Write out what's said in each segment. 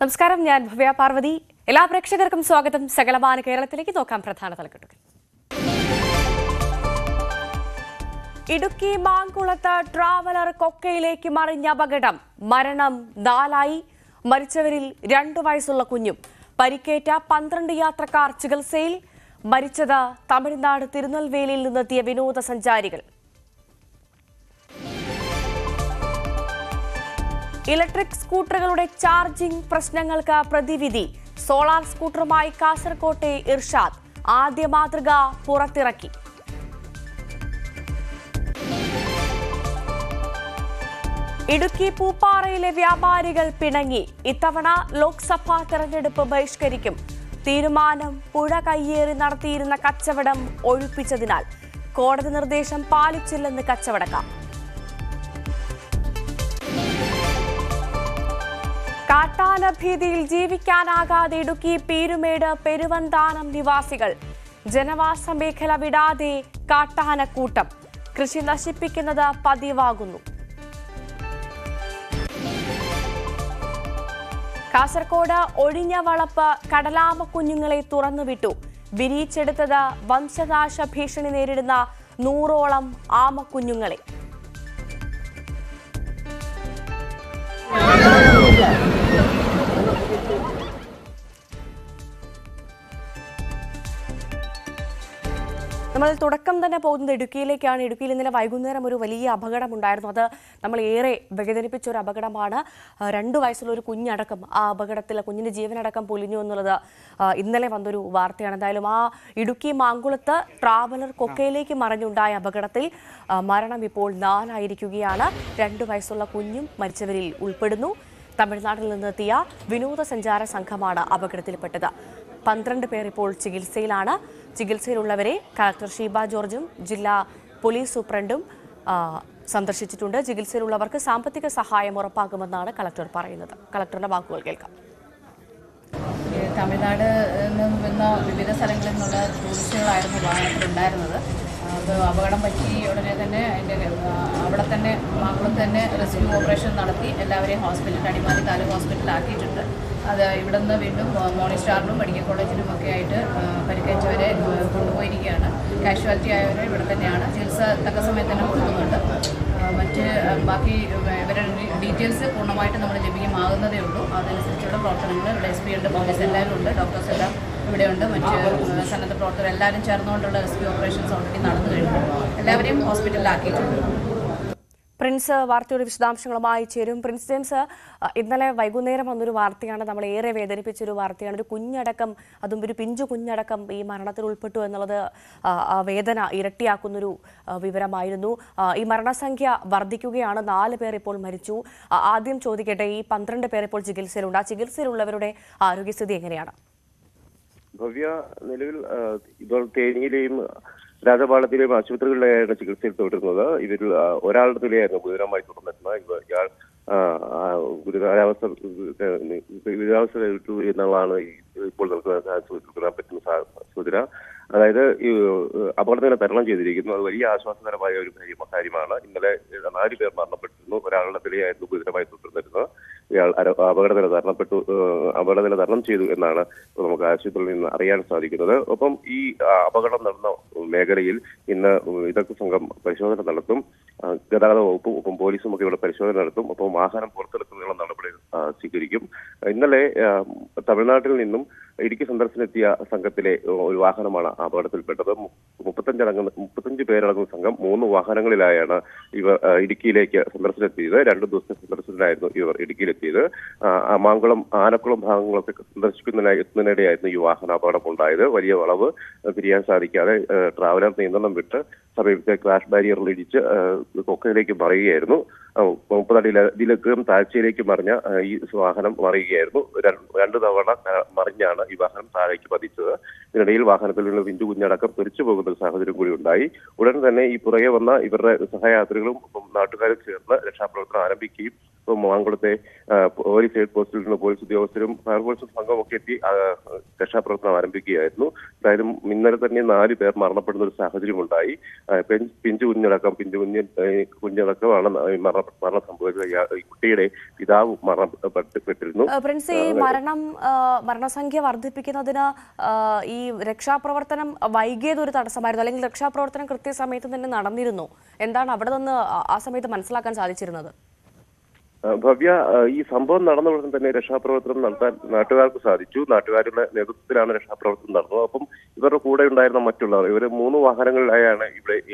നമസ്കാരം, ഞാൻ ഭവ്യ പാർവതി. എല്ലാ പ്രേക്ഷകർക്കും സ്വാഗതം. സകലമാന കേരളത്തിലേക്ക് നോക്കാം പ്രധാന തലക്കെട്ടുകൾ. ഇടുക്കി മാങ്കുളത്ത് ട്രാവലർ കൊക്കയിലേക്ക് മറിഞ്ഞ അപകടം. മരണം 4 മരിച്ചവരിൽ 2 വയസ്സുള്ള കുഞ്ഞും. പരിക്കേറ്റ 12 യാത്രക്കാർ ചികിത്സയിൽ. മരിച്ചത് തമിഴ്നാട് തിരുനെൽവേലിയിൽ നിന്നെത്തിയ വിനോദസഞ്ചാരികൾ. ഇലക്ട്രിക് സ്കൂട്ടറുകളുടെ ചാർജിംഗ് പ്രശ്നങ്ങൾക്ക് പ്രതിവിധി. സോളാർ സ്കൂട്ടറുമായി കാസർകോട്ടെ ഇർഷാദ്. ആദ്യ മാതൃക പുറത്തിറക്കി. ഇടുക്കി പൂപ്പാറയിലെ വ്യാപാരികൾ പിണങ്ങി. ഇത്തവണ ലോക്സഭാ തെരഞ്ഞെടുപ്പ് ബഹിഷ്കരിക്കും. തീരുമാനം പുഴ കയ്യേറി നടത്തിയിരുന്ന കച്ചവടം ഒഴിപ്പിച്ചതിനാൽ. കോടതി നിർദ്ദേശം പാലിച്ചില്ലെന്ന് കച്ചവടക്കാർ. കാട്ടാന ഭീതിയിൽ ജീവിക്കാനാകാതെ ഇടുക്കി പീരുമേട് പെരുവന്താനം നിവാസികൾ. ജനവാസ മേഖല വിടാതെ കാട്ടാനക്കൂട്ടം. കൃഷി നശിപ്പിക്കുന്നത് പതിവാകുന്നു. കാസർകോട് ഒഴിഞ്ഞ വളപ്പ് കടലാമ കുഞ്ഞുങ്ങളെ തുറന്നുവിട്ടു. വിരിയിച്ചെടുത്തത് വംശനാശ ഭീഷണി നേരിടുന്ന 100ഓളം ആമക്കുഞ്ഞുങ്ങളെ. നമ്മൾ തുടക്കം തന്നെ പോകുന്നത് ഇടുക്കിയിലേക്കാണ്. ഇടുക്കിയിൽ ഇന്നലെ വൈകുന്നേരം ഒരു വലിയ അപകടമുണ്ടായിരുന്നു. അത് നമ്മൾ ഏറെ വേദനിപ്പിച്ച ഒരു അപകടമാണ്. 2 വയസ്സുള്ള ഒരു കുഞ്ഞടക്കം ആ അപകടത്തിൽ കുഞ്ഞിന്റെ ജീവനടക്കം പൊലിഞ്ഞു എന്നുള്ളത് ഇന്നലെ വന്നൊരു വാർത്തയാണ്. എന്തായാലും ആ ഇടുക്കി മാങ്കുളത്ത് ട്രാവലർ കൊക്കയിലേക്ക് മറിഞ്ഞുണ്ടായ അപകടത്തിൽ മരണം ഇപ്പോൾ 4 ആയിരിക്കുകയാണ്. 2 വയസ്സുള്ള കുഞ്ഞും മരിച്ചവരിൽ ഉൾപ്പെടുന്നു. തമിഴ്നാട്ടിൽ നിന്നെത്തിയ വിനോദസഞ്ചാര സംഘമാണ് അപകടത്തിൽപ്പെട്ടത്. 12 പേർ ഇപ്പോൾ ചികിത്സയിലാണ്. ചികിത്സയിലുള്ളവരെ കളക്ടർ ഷീബ ജോർജും ജില്ലാ പോലീസ് സൂപ്രണ്ടും സന്ദർശിച്ചിട്ടുണ്ട്. ചികിത്സയിലുള്ളവർക്ക് സാമ്പത്തിക സഹായം ഉറപ്പാക്കുമെന്നാണ് കളക്ടർ പറയുന്നത്. കളക്ടറുടെ വാക്കുകൾ കേൾക്കാം. തമിഴ്നാട് നിന്ന വിവിധ സ്ഥലങ്ങളിൽ നിന്നുള്ള ടൂറിസ്റ്റുകളായിരുന്നു വാഹനത്തിലുണ്ടായിരുന്നത്. അത് അപകടം പറ്റി ഉടനെ തന്നെ അവിടെ തന്നെ മാങ്കുളത്ത് തന്നെ റെസ്ക്യൂ ഓപ്പറേഷൻ നടത്തി എല്ലാവരെയും അടിമാലി താലൂക്ക് ഹോസ്പിറ്റലിലാക്കിയിട്ടുണ്ട്. അത് ഇവിടെ നിന്ന് വീണ്ടും മോർണിംഗ് സ്റ്റാറിനും മെഡിക്കൽ കോളേജിലും ഒക്കെ ആയിട്ട് പരിക്കേറ്റവരെ കൊണ്ടുപോയിരിക്കുകയാണ്. കാഷ്വാലിറ്റി ആയവരെ ഇവിടെ തന്നെയാണ്. ചികിത്സ തക്ക സമയത്ത് തന്നെ കൊടുക്കുന്നുണ്ട്. ബാക്കി ഇവരുടെ ഡീറ്റെയിൽസ് പൂർണ്ണമായിട്ട് നമ്മൾ ലഭ്യമാകുന്നതേ ഉള്ളൂ. അതനുസരിച്ചുള്ള പ്രവർത്തനങ്ങൾ ഇവിടെ SP ഉണ്ട്, പോലീസ് എല്ലാവരും ഉണ്ട്, ഡോക്ടേഴ്സ് എല്ലാം ഇവിടെയുണ്ട്. സന്നദ്ധ പ്രവർത്തകർ എല്ലാവരും ചേർന്നുകൊണ്ടുള്ള റെസ്ക്യൂ ഓപ്പറേഷൻസ് ഓൾറെഡി നടന്നു കഴിഞ്ഞു. എല്ലാവരെയും ഹോസ്പിറ്റലിലാക്കിയിട്ടുണ്ട്. പ്രിൻസ് വാർത്തയുടെ വിശദാംശങ്ങളുമായി ചേരും. പ്രിൻസ് ജെയിംസ്, ഇന്നലെ വൈകുന്നേരം വന്നൊരു വാർത്തയാണ്, നമ്മൾ ഏറെ വേദനിപ്പിച്ചൊരു വാർത്തയാണ്. ഒരു കുഞ്ഞടക്കം, അതും ഒരു പിഞ്ചു കുഞ്ഞടക്കം ഈ മരണത്തിൽ ഉൾപ്പെട്ടു എന്നുള്ളത് വേദന ഇരട്ടിയാക്കുന്നൊരു വിവരമായിരുന്നു. ഈ മരണസംഖ്യ വർദ്ധിക്കുകയാണ്. 4 പേർ ഇപ്പോൾ മരിച്ചു. ആദ്യം ചോദിക്കട്ടെ, ഈ 12 പേർ ഇപ്പോൾ ചികിത്സയിലുണ്ട്. ആ ചികിത്സയിലുള്ളവരുടെ ആരോഗ്യസ്ഥിതി എങ്ങനെയാണ്? ഭവ്യ, നിലവിൽ ഇപ്പോൾ തേനിയിലെയും രാജപാളത്തിലെയും ആശുപത്രികളിലായാണ് ചികിത്സയിൽ തുടരുന്നത്. ഇതിൽ ഒരാളുടെ നിലയായിരുന്നു ഗുരുതരമായി തുടർന്നിരുന്നത്. ഇയാൾ ഗുരുതരാവസ്ഥ വിട്ടു എന്നുള്ളതാണ് ഇപ്പോൾ നമുക്ക് സൂചിപ്പിക്കാൻ പറ്റുന്ന സൂചന. അതായത് ഈ അപകടത്തിനെ തരണം ചെയ്തിരിക്കുന്നു. അത് വലിയ ആശ്വാസകരമായ ഒരു കാര്യമാണ്. ഇന്നലെ 4 പേർ മരണപ്പെട്ടിരുന്നു. ഒരാളുടെ നിലയായിരുന്നു ഗുരുതരമായി തുടർന്നിരുന്നത്. ഇയാൾ അപകടനില തരണം ചെയ്തു എന്നാണ് നമുക്ക് ആശുപത്രിയിൽ നിന്ന് അറിയാൻ സാധിക്കുന്നത്. ഒപ്പം ഈ അപകടം നടന്ന മേഖലയിൽ ഇന്ന് വിദഗ്ധ സംഘം പരിശോധന നടത്തും. ഗതാഗത വകുപ്പും ഒപ്പം പോലീസും ഒക്കെ ഇവിടെ പരിശോധന നടത്തും. ഒപ്പം വാഹനം പുറത്തെടുക്കുന്നതിനുള്ള നടപടി സ്വീകരിക്കും. ഇന്നലെ തമിഴ്നാട്ടിൽ നിന്നും ഇടുക്കി സന്ദർശനത്തിയ സംഘത്തിലെ ഒരു വാഹനമാണ് അപകടത്തിൽപ്പെട്ടത്. 35 പേരടങ്ങുന്ന സംഘം 3 വാഹനങ്ങളിലായാണ് ഇവർ ഇടുക്കിയിലേക്ക് സന്ദർശനത്തിയത്. 2 ദിവസത്തെ സന്ദർശനത്തിനായിരുന്നു ഇവർ ഇടുക്കിയിലെത്തിയത്. മാങ്കുളം, ആനക്കുളം ഭാഗങ്ങളൊക്കെ എത്തുന്നതിനിടെയായിരുന്നു ഈ വാഹന അപകടം ഉണ്ടായത്. വലിയ വളവ് തിരിയാൻ സാധിക്കാതെ ട്രാവലർ നിയന്ത്രണം വിട്ട് സമീപത്തെ ക്രാഷ് ബാരിയറിൽ ഇടിച്ച് കൊക്കയിലേക്ക് മറിയുകയായിരുന്നു. 30 അടിയിലേക്കും താഴ്ചയിലേക്ക് മറിഞ്ഞ ഈ വാഹനം മറിയുകയായിരുന്നു. 2 തവണ മറിഞ്ഞാണ് ഈ വാഹനം താഴേക്ക് പതിച്ചത്. ഇതിനിടയിൽ വാഹനത്തിൽ നിന്ന് പിഞ്ചു കുഞ്ഞടക്കം തെറിച്ചു പോകുന്ന ഒരു സാഹചര്യം കൂടി ഉണ്ടായി. ഉടൻ തന്നെ ഈ പുറകെ വന്ന ഇവരുടെ സഹയാത്രികളും നാട്ടുകാരും ചേർന്ന് രക്ഷാപ്രവർത്തനം ആരംഭിക്കുകയും മാങ്കുളത്തെ പോലീസ് ഹെഡ് പോസ്റ്റിൽ നിന്ന് പോലീസ് ഉദ്യോഗസ്ഥരും ഫയർഫോഴ്സും സംഘമൊക്കെ എത്തി രക്ഷാപ്രവർത്തനം ആരംഭിക്കുകയായിരുന്നു. എന്തായാലും ഇന്നലെ തന്നെ 4 പേർ മരണപ്പെടുന്ന ഒരു സാഹചര്യമുണ്ടായി. പിഞ്ചു കുഞ്ഞടക്കമാണ് മരണം സംഭവിച്ചത്. ഈ കുട്ടിയുടെ പിതാവ് മരണപ്പെട്ടിരുന്നു. പ്രിൻസ്, ഈ മരണസംഖ്യ വർദ്ധിപ്പിക്കുന്നതിന് ഈ രക്ഷാപ്രവർത്തനം വൈകിയത് ഒരു തടസ്സമായിരുന്നു, അല്ലെങ്കിൽ രക്ഷാപ്രവർത്തനം കൃത്യസമയത്ത് തന്നെ നടന്നിരുന്നു? എന്താണ് അവിടെ നിന്ന് ആ സമയത്ത് മനസ്സിലാക്കാൻ സാധിച്ചിരുന്നത്? ഭവ്യ, ഈ സംഭവം നടന്ന ഉടൻ തന്നെ രക്ഷാപ്രവർത്തനം നടത്താൻ നാട്ടുകാർക്ക് സാധിച്ചു. നാട്ടുകാരുടെ നേതൃത്വത്തിലാണ് രക്ഷാപ്രവർത്തനം നടന്നത്. അപ്പം ഇവരുടെ കൂടെ ഉണ്ടായിരുന്ന മറ്റുള്ളവർ, ഇവർ 3 വാഹനങ്ങളിലായാണ് ഇവിടെ ഈ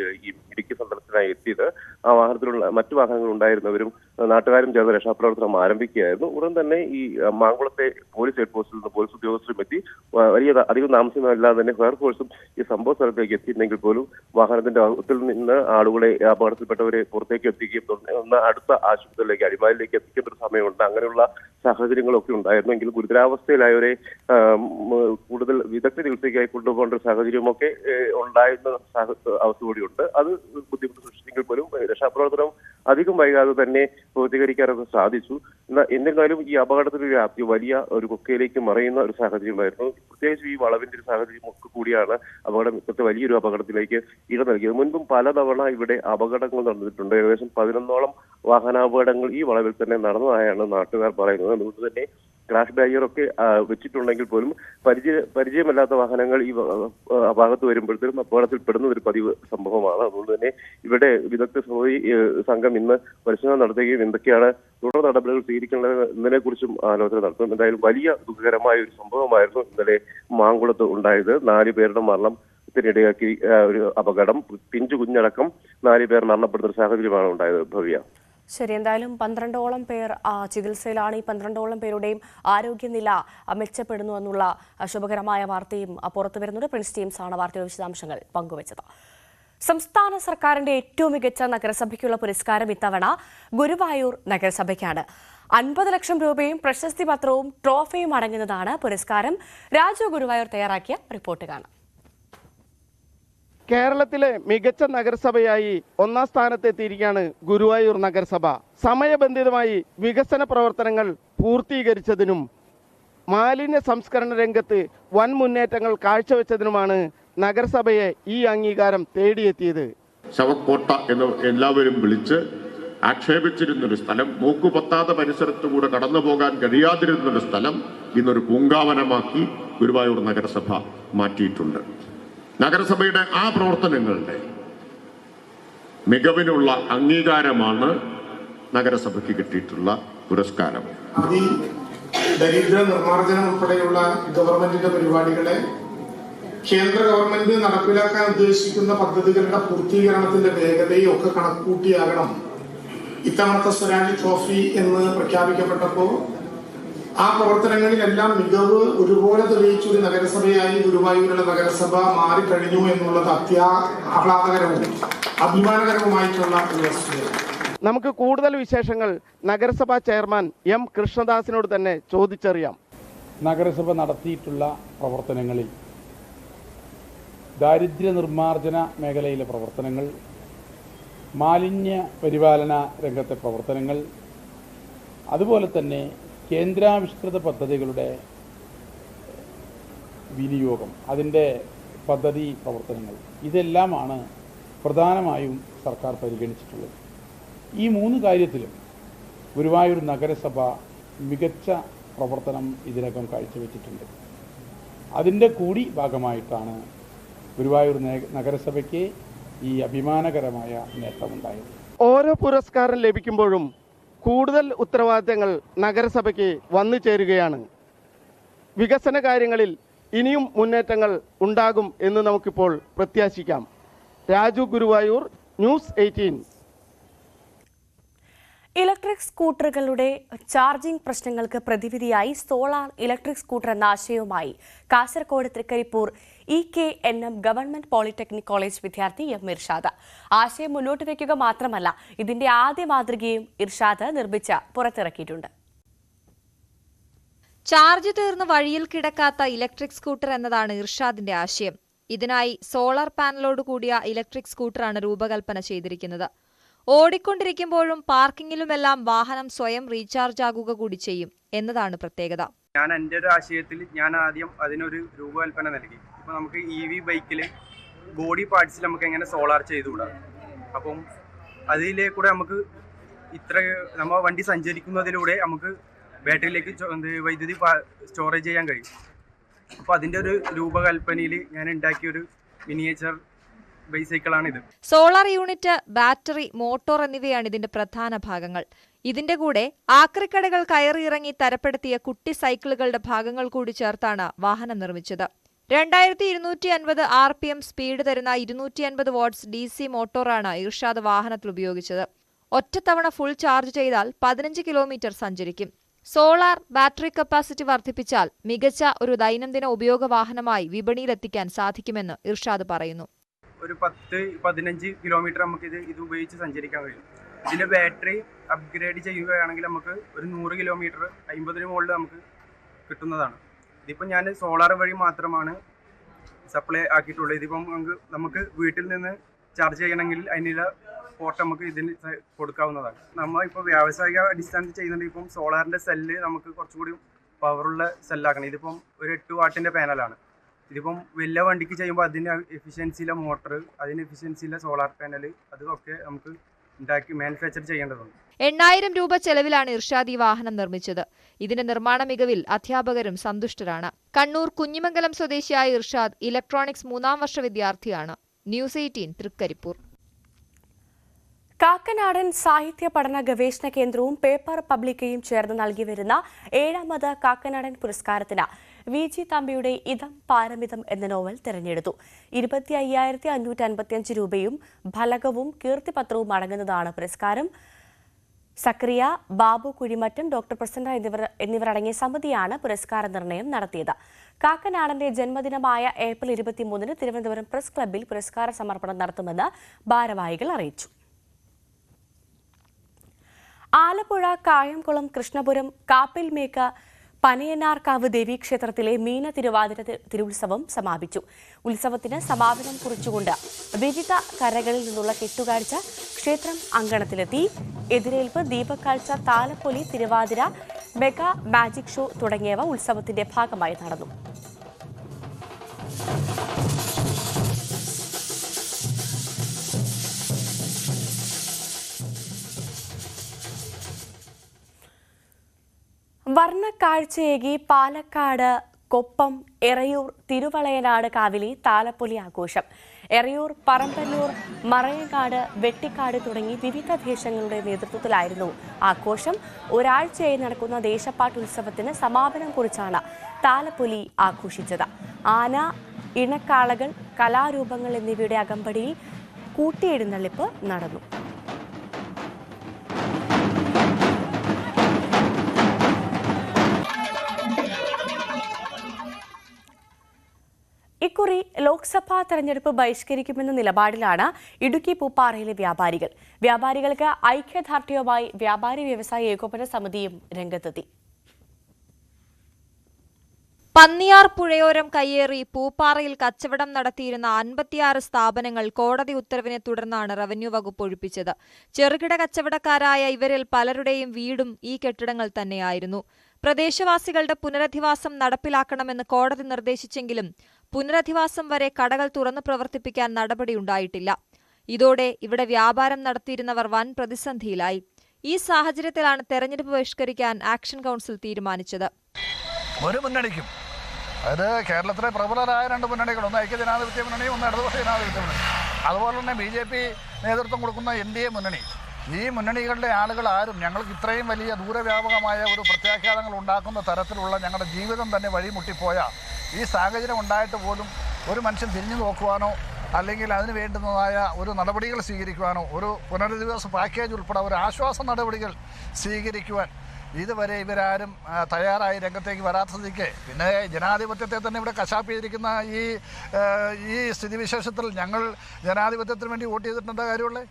ഇടുക്കി സന്ദർശനത്തിനായി എത്തിയത്. ആ വാഹനത്തിലുള്ള മറ്റു വാഹനങ്ങൾ ഉണ്ടായിരുന്നവരും നാട്ടുകാരും ചേർന്ന് രക്ഷാപ്രവർത്തനം ആരംഭിക്കുകയായിരുന്നു. ഉടൻ തന്നെ ഈ മാങ്കുളത്തെ പോലീസ് ഹെഡ് പോസ്റ്റിൽ നിന്ന് പോലീസ് ഉദ്യോഗസ്ഥരും എത്തി. അധികം താമസമല്ലാതെ തന്നെ ഫയർഫോഴ്സും ഈ സംഭവ സ്ഥലത്തേക്ക് എത്തിയിട്ടുണ്ടെങ്കിൽ പോലും വാഹനത്തിന്റെ അകത്തിൽ നിന്ന് ആളുകളെ, അപകടത്തിൽപ്പെട്ടവരെ പുറത്തേക്ക് എത്തിക്കുകയും അടുത്ത ആശുപത്രിയിലേക്ക് അടിമാലിലേക്ക് എത്തിക്കേണ്ട ഒരു സമയമുണ്ട്. അങ്ങനെയുള്ള സാഹചര്യങ്ങളൊക്കെ ഉണ്ടായിരുന്നെങ്കിൽ ഗുരുതരാവസ്ഥയിലായവരെ കൂടുതൽ വിദഗ്ധ ചികിത്സയ്ക്കായി കൊണ്ടുപോകേണ്ട ഒരു സാഹചര്യമൊക്കെ ഉണ്ടായിരുന്ന അവസ്ഥ കൂടിയുണ്ട്. അത് ബുദ്ധിമുട്ട് സൃഷ്ടിച്ചെങ്കിൽ പോലും രക്ഷാപ്രവർത്തനം അധികം വൈകാതെ തന്നെ പൂർത്തീകരിക്കാനൊക്കെ സാധിച്ചു. എന്നിരുന്നാലും ഈ അപകടത്തിന്റെ വ്യാപ്തി വലിയ ഒരു കൊക്കയിലേക്ക് മറയുന്ന ഒരു സാഹചര്യമായിരുന്നു. പ്രത്യേകിച്ച് ഈ വളവിന്റെ ഒരു സാഹചര്യം ഒക്കെ കൂടിയാണ് ഇപ്പോഴത്തെ വലിയൊരു അപകടത്തിലേക്ക് ഇട നൽകിയത്. മുൻപും പലതവണ ഇവിടെ അപകടങ്ങൾ നടന്നിട്ടുണ്ട്. ഏകദേശം 11ഓളം വാഹനാപകടങ്ങൾ ഈ വളവിൽ തന്നെ നടന്നതായാണ് നാട്ടുകാർ പറയുന്നത്. അതുകൊണ്ട് തന്നെ ക്രാഷ് ബാരിയറൊക്കെ വെച്ചിട്ടുണ്ടെങ്കിൽ പോലും പരിചയമല്ലാത്ത വാഹനങ്ങൾ ഈ ഭാഗത്ത് വരുമ്പോഴത്തേക്കും അപകടത്തിൽപ്പെടുന്ന ഒരു പതിവ് സംഭവമാണ്. അതുകൊണ്ട് തന്നെ ഇവിടെ വിദഗ്ധ സംഘം ഇന്ന് പരിശോധന നടത്തുകയും എന്തൊക്കെയാണ് തുടർ നടപടികൾ സ്വീകരിക്കുന്നതിനെ കുറിച്ചും ആലോചന നടത്തും. എന്തായാലും വലിയ ദുഃഖകരമായ ഒരു സംഭവമായിരുന്നു ഇന്നലെ മാങ്കുളത്ത് ഉണ്ടായത്. 4 പേരുടെ മരണത്തിനിടയാക്കി ഒരു അപകടം. പിഞ്ചു കുഞ്ഞടക്കം 4 പേർ മരണപ്പെടുന്ന ഒരു സാഹചര്യമാണ് ഉണ്ടായത്. ഭവ്യ, ശരി. എന്തായാലും 12ഓളം പേർ ചികിത്സയിലാണ്. ഈ 12ഓളം പേരുടെയും ആരോഗ്യനില മെച്ചപ്പെടുന്നു എന്നുള്ള ശുഭകരമായ വാർത്തയും പുറത്തു വരുന്നുണ്ട്. പ്രിൻസ് ജെയിംസ് ആണ് വാർത്തയുടെ വിശദാംശങ്ങൾ പങ്കുവച്ചത്. സംസ്ഥാന സർക്കാരിന്റെ ഏറ്റവും മികച്ച നഗരസഭയ്ക്കുള്ള പുരസ്കാരം ഇത്തവണ ഗുരുവായൂർ നഗരസഭയ്ക്കാണ്. 50 ലക്ഷം രൂപയും പ്രശസ്തി പത്രവും ട്രോഫിയും അടങ്ങുന്നതാണ് പുരസ്കാരം. രാജു ഗുരുവായൂർ തയ്യാറാക്കിയ റിപ്പോർട്ട് കാണാം. കേരളത്തിലെ മികച്ച നഗരസഭയായി 1ാം സ്ഥാനത്തെത്തിയിരിക്കുകയാണ് ഗുരുവായൂർ നഗരസഭ. സമയബന്ധിതമായി വികസന പ്രവർത്തനങ്ങൾ പൂർത്തീകരിച്ചതിനും മാലിന്യ സംസ്കരണ രംഗത്ത് വൻ മുന്നേറ്റങ്ങൾ കാഴ്ചവെച്ചതിനുമാണ് നഗരസഭയെ ഈ അംഗീകാരം തേടിയെത്തിയത്. ശവക്കോട്ട എന്ന് എല്ലാവരും വിളിച്ച് ആക്ഷേപിച്ചിരുന്നൊരു സ്ഥലം, മൂക്കുപൊത്താത്ത പരിസരത്തുകൂടെ കടന്നു പോകാൻ കഴിയാതിരുന്നൊരു സ്ഥലം ഇന്നൊരു പൂങ്കാവനമാക്കി ഗുരുവായൂർ നഗരസഭ മാറ്റിയിട്ടുണ്ട്. നഗരസഭയുടെ ആ പ്രവർത്തനങ്ങളുടെ മികവിനുള്ള അംഗീകാരമാണ് നഗരസഭയ്ക്ക് കിട്ടിയിട്ടുള്ള പുരസ്കാരം. ദരിദ്ര നിർമ്മാർജ്ജനം ഉൾപ്പെടെയുള്ള ഗവൺമെന്റിന്റെ പരിപാടികളെ കേന്ദ്ര ഗവൺമെന്റ് നടപ്പിലാക്കാൻ ഉദ്ദേശിക്കുന്ന പദ്ധതികളുടെ പൂർത്തീകരണത്തിന്റെ വേഗതയും ഒക്കെ കണക്കൂട്ടിയാകണം ഇത്തവണത്തെ സ്വരാജ് ട്രോഫി എന്ന് പ്രഖ്യാപിക്കപ്പെട്ടപ്പോൾ ആ പ്രവർത്തനങ്ങളിലെല്ലാം മികവ് ഒരുപോലെ തെളിയിച്ച ഒരു നഗരസഭയായി ഗുരുവായൂരിലെ നഗരസഭ മാറിക്കഴിഞ്ഞു എന്നുള്ളത് ആഹ്ലാദകരവും അഭിമാനകരവുമായിട്ടുള്ള ഒരു വസ്തുതയാണ്. നമുക്ക് കൂടുതൽ വിശേഷങ്ങൾ നഗരസഭാ ചെയർമാൻ എം കൃഷ്ണദാസിനോട് തന്നെ ചോദിച്ചറിയാം. നഗരസഭ നടത്തിയിട്ടുള്ള പ്രവർത്തനങ്ങളിൽ ദാരിദ്ര്യ നിർമ്മാർജ്ജന മേഖലയിലെ പ്രവർത്തനങ്ങൾ, മാലിന്യ പരിപാലന രംഗത്തെ പ്രവർത്തനങ്ങൾ, അതുപോലെ തന്നെ കേന്ദ്രാവിഷ്കൃത പദ്ധതികളുടെ വിനിയോഗം, അതിൻ്റെ പദ്ധതി പ്രവർത്തനങ്ങൾ, ഇതെല്ലാമാണ് പ്രധാനമായും സർക്കാർ പരിഗണിച്ചിട്ടുള്ളത്. ഈ 3 കാര്യത്തിലും ഗുരുവായൂർ നഗരസഭ മികച്ച പ്രവർത്തനം ഇതിനകം കാഴ്ചവെച്ചിട്ടുണ്ട്. അതിൻ്റെ കൂടി ഭാഗമായിട്ടാണ് ഗുരുവായൂർ നഗരസഭയ്ക്ക് ഈ അഭിമാനകരമായ നേട്ടമുണ്ടായത്. ഓരോ പുരസ്കാരം ലഭിക്കുമ്പോഴും കൂടുതൽ ഉത്തരവാദിത്തങ്ങൾ നഗരസഭയ്ക്ക് വന്നു ചേരുകയാണ്. വികസന കാര്യങ്ങളിൽ ഇനിയും മുന്നേറ്റങ്ങൾ ഉണ്ടാകും എന്ന് നമുക്കിപ്പോൾ പ്രത്യാശിക്കാം. രാജു ഗുരുവായൂർ, ന്യൂസ് 18. ഇലക്ട്രിക് സ്കൂട്ടറുകളുടെ ചാർജിംഗ് പ്രശ്നങ്ങൾക്ക് പ്രതിവിധിയായി സോളാർ ഇലക്ട്രിക് സ്കൂട്ടർ എന്ന ആശയവുമായി Kasaragod Thrikaripur EKNM government polytechnic college വിദ്യാർത്ഥി എം ഇർഷാദ്. ആശയം മുന്നോട്ട് വയ്ക്കുക മാത്രമല്ല, ഇതിന്റെ ആദ്യ മാതൃകയും ഇർഷാദ് നിർമ്മിച്ച് പുറത്തിറക്കിയിട്ടുണ്ട്. ചാർജ് തീർന്ന് വഴിയിൽ കിടക്കാത്ത ഇലക്ട്രിക് സ്കൂട്ടർ എന്നതാണ് ഇർഷാദിന്റെ ആശയം. ഇതിനായി സോളാർ പാനലോട് കൂടിയ ഇലക്ട്രിക് സ്കൂട്ടറാണ് രൂപകൽപ്പന ചെയ്തിരിക്കുന്നത്. ഓടിക്കൊണ്ടിരിക്കുമ്പോഴും പാർക്കിങ്ങിലുമെല്ലാം വാഹനം സ്വയം റീചാർജ് ആകുക കൂടി ചെയ്യും എന്നതാണ് പ്രത്യേകത. ഞാൻ എൻ്റെ ഒരു ആശയത്തിൽ ഞാൻ ആദ്യം അതിനൊരു രൂപകൽപ്പന നൽകി. ഇപ്പോൾ നമുക്ക് EV ബൈക്കിൽ ബോഡി പാർട്സിൽ നമുക്ക് എങ്ങനെ സോളാർ ചെയ്തുകൂടാ. അപ്പം അതിലേ കൂടെ നമുക്ക് നമ്മൾ വണ്ടി സഞ്ചരിക്കുന്നതിലൂടെ നമുക്ക് ബാറ്ററിയിലേക്ക് വൈദ്യുതി സ്റ്റോറേജ് ചെയ്യാൻ കഴിയും. അപ്പോൾ അതിൻ്റെ ഒരു രൂപകൽപ്പനയിൽ ഞാൻ ഉണ്ടാക്കിയൊരു മിനിയേച്ചർ ബൈസൈക്കിളാണിത്. സോളാർ യൂണിറ്റ്, ബാറ്ററി, മോട്ടോർ എന്നിവയാണ് ഇതിന്റെ പ്രധാന ഭാഗങ്ങൾ. ഇതിന്റെ കൂടെ ആക്രിക്കടകൾ കയറിയിറങ്ങി തരപ്പെടുത്തിയ കുട്ടി സൈക്കിളുകളുടെ ഭാഗങ്ങൾ കൂടി ചേർത്താണ് വാഹനം നിർമ്മിച്ചത്. 2250 RPM സ്പീഡ് തരുന്ന 250 വാട്ട്സ് DC മോട്ടോറാണ് ഇർഷാദ് വാഹനത്തിൽ ഉപയോഗിച്ചത്. ഒറ്റത്തവണ ഫുൾ ചാർജ് ചെയ്താൽ 15 കിലോമീറ്റർ സഞ്ചരിക്കും. സോളാർ ബാറ്ററി കപ്പാസിറ്റി വർദ്ധിപ്പിച്ചാൽ മികച്ച ഒരു ദൈനംദിന ഉപയോഗ വാഹനമായി വിപണിയിലെത്തിക്കാൻ സാധിക്കുമെന്ന് ഇർഷാദ് പറയുന്നു. ഒരു 10-15 കിലോമീറ്റർ നമുക്ക് ഇത് ഉപയോഗിച്ച് സഞ്ചരിക്കാൻ കഴിയും. ഇതിന്റെ ബാറ്ററി അപ്ഗ്രേഡ് ചെയ്യുകയാണെങ്കിൽ നമുക്ക് ഒരു 100 കിലോമീറ്റർ 50 മുകളിൽ നമുക്ക് കിട്ടുന്നതാണ്. ഇതിപ്പോൾ ഞാൻ സോളാർ വഴി മാത്രമാണ് സപ്ലൈ ആക്കിയിട്ടുള്ളത്. ഇതിപ്പം നമുക്ക് വീട്ടിൽ നിന്ന് ചാർജ് ചെയ്യണമെങ്കിൽ അതിനുള്ള പോർട്ട് നമുക്ക് ഇതിന് കൊടുക്കാവുന്നതാണ്. നമ്മൾ ഇപ്പോൾ വ്യാവസായിക അടിസ്ഥാനത്തിൽ ചെയ്യുന്നുണ്ട്. ഇപ്പം സോളാറിൻ്റെ സെല്ല് നമുക്ക് കുറച്ചുകൂടി പവറുള്ള സെല്ലാക്കണം. ഇതിപ്പം ഒരു 8 വാട്ടിൻ്റെ പാനലാണ്. ഇതിപ്പം വലിയ വണ്ടിക്ക് ചെയ്യുമ്പോൾ അതിന് എഫിഷ്യൻസിയിലെ മോട്ടർ, അതിന് എഫിഷ്യൻസിയിലെ സോളാർ പാനൽ, അതൊക്കെ നമുക്ക് മാനുഫാക്ചർ ചെയ്യേണ്ടതുണ്ട്. 8000 രൂപ ചെലവിലാണ് ഇർഷാദ് ഈ വാഹനം നിർമ്മിച്ചത്. ഇതിന്റെ നിർമ്മാണ മികവിൽ അധ്യാപകരും സന്തുഷ്ടരാണ്. കണ്ണൂർ കുഞ്ഞിമംഗലം സ്വദേശിയായ ഇർഷാദ് ഇലക്ട്രോണിക്സ് 3ാം വർഷ വിദ്യാർത്ഥിയാണ്. ന്യൂസ് 18 തൃക്കരിപ്പൂർ. കാക്കനാടൻ സാഹിത്യ പഠന ഗവേഷണ കേന്ദ്രവും പേപ്പർ പബ്ലിക്കയും ചേർന്ന് നൽകി വരുന്ന 7ാമത് കാക്കനാടൻ പുരസ്കാരത്തിന് VG തമ്പിയുടെ ഇതം പാരമിതം എന്ന നോവൽ തെരഞ്ഞെടുത്തു. 25,555 രൂപയും ഫലകവും കീർത്തിപത്രവും അടങ്ങുന്നതാണ് പുരസ്കാരം. സക്രിയ, ബാബു കുഴിമറ്റം, ഡോക്ടർ പ്രസന്ന എന്നിവർ അടങ്ങിയ സമിതിയാണ് പുരസ്കാര നിർണയം നടത്തിയത്. കാക്കനാടന്റെ ജന്മദിനമായ ഏപ്രിൽ 23-ന് തിരുവനന്തപുരം പ്രസ് ക്ലബ്ബിൽ പുരസ്കാര സമർപ്പണം നടത്തുമെന്ന് ഭാരവാഹികൾ അറിയിച്ചു. ആലപ്പുഴ കായംകുളം കൃഷ്ണപുരം കാപ്പിൽമേക്ക് പനയനാർക്കാവ് ദേവീക്ഷേത്രത്തിലെ മീന തിരുവാതിര തിരുവുത്സവം സമാപിച്ചു. ഉത്സവത്തിന് സമാപനം കുറിച്ചുകൊണ്ട് വിവിധ കരകളിൽ നിന്നുള്ള കെട്ടുകാഴ്ച ക്ഷേത്രം അങ്കണത്തിലെത്തി. എതിരേൽപ്പ്, ദീപക്കാഴ്ച, താലപ്പൊലി, തിരുവാതിര, മെഗാ മാജിക് ഷോ തുടങ്ങിയവ ഉത്സവത്തിന്റെ ഭാഗമായി നടന്നു. വർണ്ണക്കാഴ്ചയേകി പാലക്കാട് കൊപ്പം എറയൂർ തിരുവളയനാട് കാവിലെ താലപ്പൊലി ആഘോഷം. എറയൂർ, പറമ്പന്നൂർ, മറയങ്ങാട്, വെട്ടിക്കാട് തുടങ്ങി വിവിധ ദേശങ്ങളുടെ നേതൃത്വത്തിലായിരുന്നു ആഘോഷം. ഒരാഴ്ചയായി നടക്കുന്ന ദേശപ്പാട്ടുത്സവത്തിന് സമാപനം കുറിച്ചാണ് താലപ്പൊലി ആഘോഷിച്ചത്. ആന, ഇണക്കാളകൾ, കലാരൂപങ്ങൾ എന്നിവയുടെ അകമ്പടിയിൽ കൂട്ടിയെഴുന്നള്ളിപ്പ് നടന്നു. ഇക്കുറി ലോക്സഭാ തെരഞ്ഞെടുപ്പ് ബഹിഷ്കരിക്കുമെന്ന നിലപാടിലാണ് ഇടുക്കി പൂപ്പാറയിലെ വ്യാപാരികൾ. വ്യാപാരികൾക്ക് ഐക്യദാർഢ്യവുമായി വ്യാപാരി വ്യവസായ ഏകോപന സമിതിയും രംഗത്തെത്തി. പന്നിയാർ പുഴയോരം കയ്യേറി പൂപ്പാറയിൽ കച്ചവടം നടത്തിയിരുന്ന 56 സ്ഥാപനങ്ങൾ കോടതി ഉത്തരവിനെ തുടർന്നാണ് റവന്യൂ വകുപ്പ് ഒഴിപ്പിച്ചത്. ചെറുകിട കച്ചവടക്കാരായ ഇവരിൽ പലരുടെയും വീടും ഈ കെട്ടിടങ്ങൾ തന്നെയായിരുന്നു. പ്രദേശവാസികളുടെ പുനരധിവാസം നടപ്പിലാക്കണമെന്ന് കോടതി നിർദ്ദേശിച്ചെങ്കിലും പുനരധിവാസം വരെ കടകൾ തുറന്നു പ്രവർത്തിപ്പിക്കാൻ നടപടിയുണ്ടായിട്ടില്ല. ഇതോടെ ഇവിടെ വ്യാപാരം നടത്തിയിരുന്നവർ വൻ പ്രതിസന്ധിയിലായി. ഈ സാഹചര്യത്തിലാണ് തെരഞ്ഞെടുപ്പ് ബഹിഷ്കരിക്കാൻ ആക്ഷൻ കൗൺസിൽ തീരുമാനിച്ചത്. ഒരു മുന്നണിക്കും, അതായത് കേരളത്തിലെ പ്രബലരായ 2 മുന്നണികൾ, ഒന്ന് ഐക്യജനാധിപത്യ മുന്നണിയും ഒന്ന് ഇടതുപക്ഷ ജനാധിപത്യ മുന്നണി, അതുപോലെ തന്നെ BJP നേതൃത്വം കൊടുക്കുന്ന NDA മുന്നണി, ഈ മുന്നണികളുടെ ആളുകൾ ആരും ഞങ്ങൾക്ക് ഇത്രയും വലിയ ദൂരവ്യാപകമായ ഒരു പ്രത്യാഘാതങ്ങൾ ഉണ്ടാക്കുന്ന തരത്തിലുള്ള ഞങ്ങളുടെ ജീവിതം തന്നെ വഴിമുട്ടിപ്പോയ ഈ സാഹചര്യം ഉണ്ടായിട്ട് പോലും ഒരു മനുഷ്യൻ തിരിഞ്ഞു നോക്കുവാനോ അല്ലെങ്കിൽ അതിന് വേണ്ടുന്നതായ ഒരു നടപടികൾ സ്വീകരിക്കുവാനോ ഒരു പുനരധിവാസ പാക്കേജ് ഉൾപ്പെടെ ഒരു ആശ്വാസ നടപടികൾ സ്വീകരിക്കുവാൻ ഇതുവരെ ഇവരാരും തയ്യാറായി രംഗത്തേക്ക് വരാത്തതിക്ക് പിന്നെ ജനാധിപത്യത്തെ തന്നെ ഇവിടെ കശാപ്പ് ചെയ്തിരിക്കുന്ന ഈ സ്ഥിതിവിശേഷത്തിൽ ഞങ്ങൾ ജനാധിപത്യത്തിന് വേണ്ടി വോട്ട് ചെയ്തിട്ടുണ്ടെന്ന കാര്യമുള്ളേ.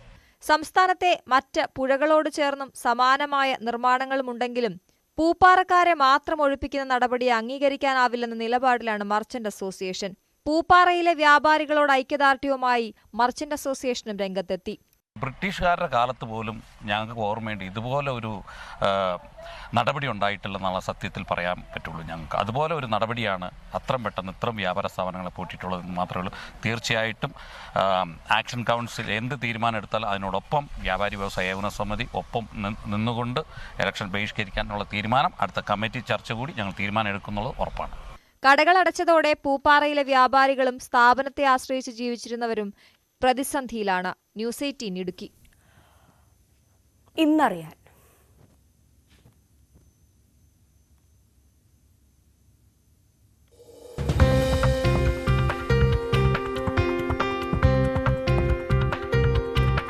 സംസ്ഥാനത്തെ മറ്റ് പുഴകളോട് ചേർന്നും സമാനമായ നിർമ്മാണങ്ങളുമുണ്ടെങ്കിലും പൂപ്പാറക്കാരെ മാത്രം ഒഴിപ്പിക്കുന്ന നടപടി അംഗീകരിക്കാനാവില്ലെന്ന നിലപാടിലാണ് മർച്ചന്റ് അസോസിയേഷൻ. പൂപ്പാറയിലെ വ്യാപാരികളോട് ഐക്യദാർഢ്യവുമായി മർച്ചന്റ് അസോസിയേഷനും രംഗത്തെത്തി. ബ്രിട്ടീഷുകാരുടെ കാലത്ത് പോലും ഞങ്ങൾക്ക് ഓർമ്മയുണ്ട് ഇതുപോലെ ഒരു നടപടി ഉണ്ടായിട്ടില്ലെന്നുള്ള സത്യത്തിൽ പറയാൻ പറ്റുള്ളൂ ഞങ്ങൾക്ക്. അതുപോലെ ഒരു നടപടിയാണ് അത്രയും പെട്ടെന്ന് ഇത്രയും വ്യാപാര സ്ഥാപനങ്ങളെ പൂട്ടിയിട്ടുള്ളതെന്ന് മാത്രമേ ഉള്ളൂ. തീർച്ചയായിട്ടും ആക്ഷൻ കൗൺസിൽ എന്ത് തീരുമാനം എടുത്താലും അതിനോടൊപ്പം വ്യാപാരി വ്യവസായ ഏകോപന സമിതി ഒപ്പം നിന്നുകൊണ്ട് ഇലക്ഷൻ ബഹിഷ്കരിക്കാനുള്ള തീരുമാനം അടുത്ത കമ്മിറ്റി ചർച്ച കൂടി ഞങ്ങൾ തീരുമാനം എടുക്കുന്നുള്ളത് ഉറപ്പാണ്. കടകൾ അടച്ചതോടെ പൂപ്പാറയിലെ വ്യാപാരികളും സ്ഥാപനത്തെ ആശ്രയിച്ച് ജീവിച്ചിരുന്നവരും പ്രതിസന്ധിയിലാണ്. ന്യൂസ് 18 ഇടുക്കി. ഇന്നറിയാൻ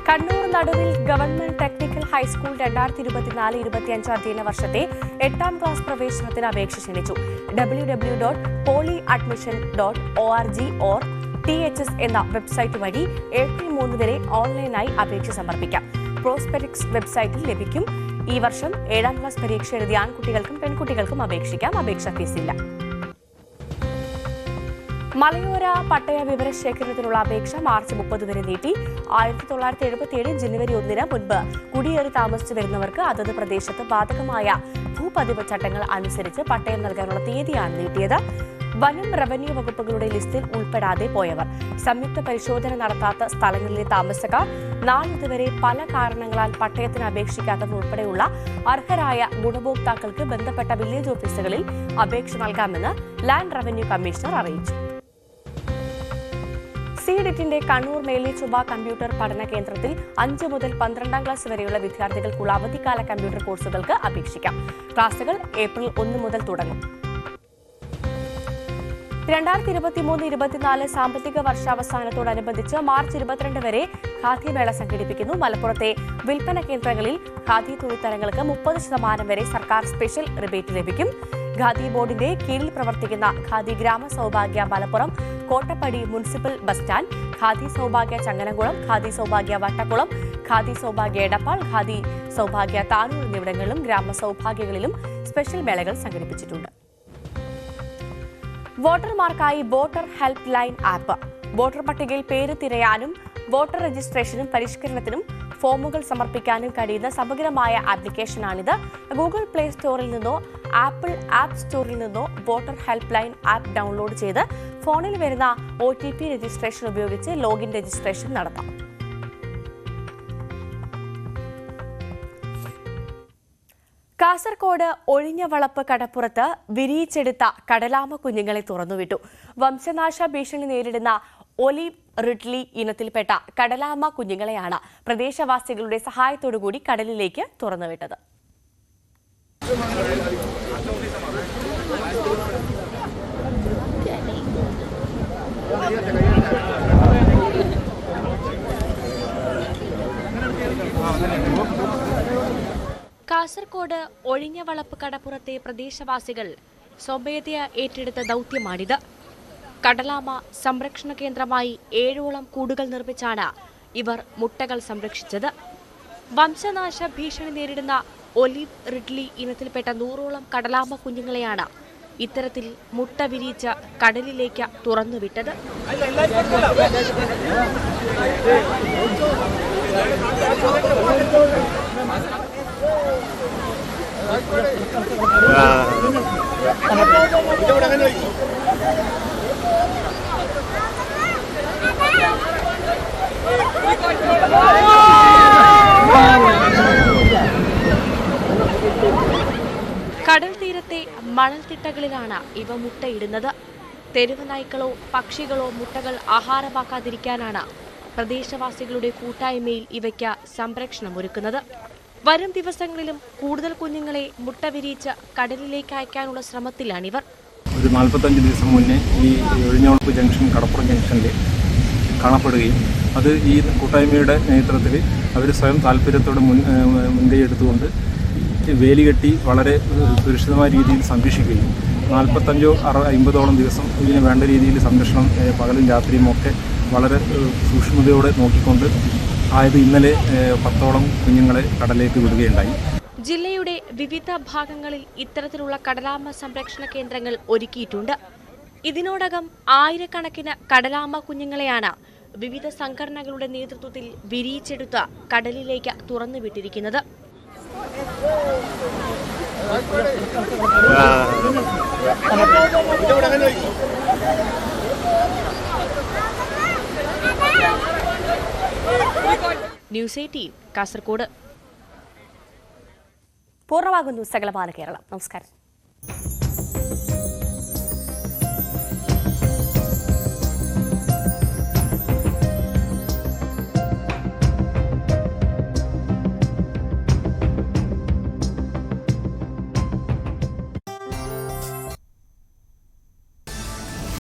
കണ്ണൂർ നടുവിൽ ഗവൺമെന്റ് ടെക്നിക്കൽ ഹൈസ്കൂൾ 2024-25 അധ്യയന വർഷത്തെ 8ാം ക്ലാസ് പ്രവേശനത്തിന് അപേക്ഷ ക്ഷണിച്ചു. www.polyadmission.org or THS എന്ന വെബ്സൈറ്റ് വഴി ഏപ്രിൽ 3 വരെ ഓൺലൈനായി അപേക്ഷ സമർപ്പിക്കാം. പ്രോസ്പെക്ടസ് വെബ്സൈറ്റിൽ ലഭിക്കും. ഈ വർഷം 7ാം ക്ലാസ് പരീക്ഷ എഴുതിയ ആൺകുട്ടികൾക്കും പെൺകുട്ടികൾക്കും അപേക്ഷിക്കാം. അപേക്ഷാ ഫീസില്ല. മലയോര പട്ടയ വിവരശേഖരണത്തിനുള്ള അപേക്ഷ മാർച്ച് 30 വരെ നീട്ടി. 1977 ജനുവരി 1 മുൻപ് കുടിയേറി താമസിച്ചു വരുന്നവർക്ക് അതത് പ്രദേശത്ത് ബാധകമായ ഭൂപതിവ് ചട്ടങ്ങൾ അനുസരിച്ച് പട്ടയം നൽകാനുള്ള തീയതിയാണ് നീട്ടിയത്. വനം റവന്യൂ വകുപ്പുകളുടെ ലിസ്റ്റിൽ ഉൾപ്പെടാതെ പോയവർ, സംയുക്ത പരിശോധന നടത്താത്ത സ്ഥലങ്ങളിലെ താമസക്കാർ, നാളിതുവരെ പല കാരണങ്ങളാൽ പട്ടയത്തിന് അപേക്ഷിക്കാത്തവർ ഉൾപ്പെടെയുള്ള അർഹരായ ഗുണഭോക്താക്കൾക്ക് ബന്ധപ്പെട്ട വില്ലേജ് ഓഫീസുകളിൽ അപേക്ഷ നൽകാമെന്ന് ലാൻഡ് റവന്യൂ കമ്മീഷണർ അറിയിച്ചു. സീഡിറ്റിന്റെ കണ്ണൂർ മേലിച്ചുബ കമ്പ്യൂട്ടർ പഠന കേന്ദ്രത്തിൽ 5 മുതൽ 12ാം ക്ലാസ് വരെയുള്ള വിദ്യാർത്ഥികൾക്കുള്ള അവധിക്കാല കമ്പ്യൂട്ടർ കോഴ്സുകൾക്ക് അപേക്ഷിക്കാം. ക്ലാസുകൾ ഏപ്രിൽ 1 മുതൽ തുടങ്ങും. 2023-24 സാമ്പത്തിക വർഷാവസാനത്തോടനുബന്ധിച്ച് മാർച്ച് 22 വരെ ഖാദി മേള സംഘടിപ്പിക്കുന്നു. മലപ്പുറത്തെ വിൽപ്പന കേന്ദ്രങ്ങളിൽ ഖാദി തുണിത്തരങ്ങൾക്ക് 30% വരെ സർക്കാർ സ്പെഷ്യൽ റിബേറ്റ് ലഭിക്കും. ഖാദി ബോർഡിന്റെ കീഴിൽ പ്രവർത്തിക്കുന്ന khadi Grama Saubhagya Malappuram Kottappadi municipal bus stand, khadi Saubhagya Changaramkulam, khadi Saubhagya Vattamkulam, khadi Saubhagya Edappal, khadi Saubhagya Tanur എന്നിവിടങ്ങളിലും ഗ്രാമ സൗഭാഗ്യങ്ങളിലും സ്പെഷ്യൽ മേളകൾ സംഘടിപ്പിച്ചിട്ടുണ്ട്. വോട്ടർമാർക്കായി voter help line app. Voter പട്ടികയിൽ പേര് തിരയാനും വോട്ടർ രജിസ്ട്രേഷനും പരിഷ്കരണത്തിനും ഫോമുകൾ സമർപ്പിക്കാനും കഴിയുന്ന സമഗ്രമായ ആപ്ലിക്കേഷനാണിത്. ഗൂഗിൾ പ്ലേ സ്റ്റോറിൽ നിന്നോ ആപ്പിൾ ആപ്പ് സ്റ്റോറിൽ നിന്നോ voter help line app download ചെയ്ത് ഫോണിൽ വരുന്ന OTP രജിസ്ട്രേഷൻ ഉപയോഗിച്ച് ലോഗിൻ രജിസ്ട്രേഷൻ നടത്താം. കാസർകോട് ഒഴിഞ്ഞവളപ്പ് കടപ്പുറത്ത് വിരിയിച്ചെടുത്ത കടലാമ കുഞ്ഞുങ്ങളെ തുറന്നുവിട്ടു. വംശനാശ ഭീഷണി നേരിടുന്ന ഒലിവ് റിഡ്ലി ഇനത്തിൽപ്പെട്ട കടലാമ കുഞ്ഞുങ്ങളെയാണ് പ്രദേശവാസികളുടെ സഹായത്തോടുകൂടി കടലിലേക്ക് തുറന്നുവിട്ടത്. കാസർകോട് ഒഴിഞ്ഞവളപ്പ് കടപ്പുറത്തെ പ്രദേശവാസികൾ സ്വമേധയാ ഏറ്റെടുത്ത ദൗത്യമാണിത്. കടലാമ സംരക്ഷണ കേന്ദ്രമായി 7ഓളം കൂടുകൾ നിർമ്മിച്ചാണ് ഇവർ മുട്ടകൾ സംരക്ഷിച്ചത്. വംശനാശ ഭീഷണി നേരിടുന്ന ഒലിവ് റിഡ്ലി ഇനത്തിൽപ്പെട്ട 100ഓളം കടലാമ കുഞ്ഞുങ്ങളെയാണ് ഇത്തരത്തിൽ മുട്ട വിരിയിച്ച് കടലിലേക്ക് തുറന്നുവിട്ടത്. കടൽ തീരത്തെ മണൽത്തിട്ടകളിലാണ് ഇവ മുട്ടയിടുന്നത്. തെരുവ് നായ്ക്കളോ പക്ഷികളോ മുട്ടകൾ ആഹാരമാക്കാതിരിക്കാനാണ് പ്രദേശവാസികളുടെ കൂട്ടായ്മയിൽ ഇവയ്ക്ക് സംരക്ഷണമൊരുക്കുന്നത്. വരും ദിവസങ്ങളിലും കൂടുതൽ കുഞ്ഞുങ്ങളെ മുട്ട വിരിയിച്ച് കടലിലേക്ക് അയക്കാനുള്ള ശ്രമത്തിലാണിവർ. ഒരു 45 ദിവസം മുന്നേ ഈ ഒഴിഞ്ഞവളപ്പ് ജംഗ്ഷൻ കടപ്പുറം ജംഗ്ഷനിൽ കാണപ്പെടുകയും അത് ഈ കൂട്ടായ്മയുടെ നേതൃത്വത്തിൽ അവർ സ്വയം താല്പര്യത്തോടെ മുൻകൈ എടുത്തുകൊണ്ട് വേലി കെട്ടി വളരെ സുരക്ഷിതമായ രീതിയിൽ സംരക്ഷിക്കുകയും 45-50ഓളം ദിവസം ഇതിന് വേണ്ട രീതിയിൽ സംരക്ഷണം പകലും രാത്രിയും ഒക്കെ വളരെ സൂക്ഷ്മതയോടെ നോക്കിക്കൊണ്ട് ആയത് ഇന്നലെ 10ഓളം കുഞ്ഞുങ്ങളെ കടലിലേക്ക് വിടുകയുണ്ടായി. ജില്ലയുടെ വിവിധ ഭാഗങ്ങളിൽ ഇത്തരത്തിലുള്ള കടലാമ സംരക്ഷണ കേന്ദ്രങ്ങൾ ഒരുക്കിയിട്ടുണ്ട്. ഇതിനോടകം ആയിരക്കണക്കിന് കടലാമ കുഞ്ഞുങ്ങളെയാണ് വിവിധ സംഘടനകളുടെ നേതൃത്വത്തിൽ വിരിയിച്ചെടുത്ത കടലിലേക്ക് തുറന്നുവിട്ടിരിക്കുന്നത്. ന്യൂസ് 18 കാസർഗോഡ്. പൂർണ്ണമാകുന്നു സകലമാന കേരളം. നമസ്കാരം.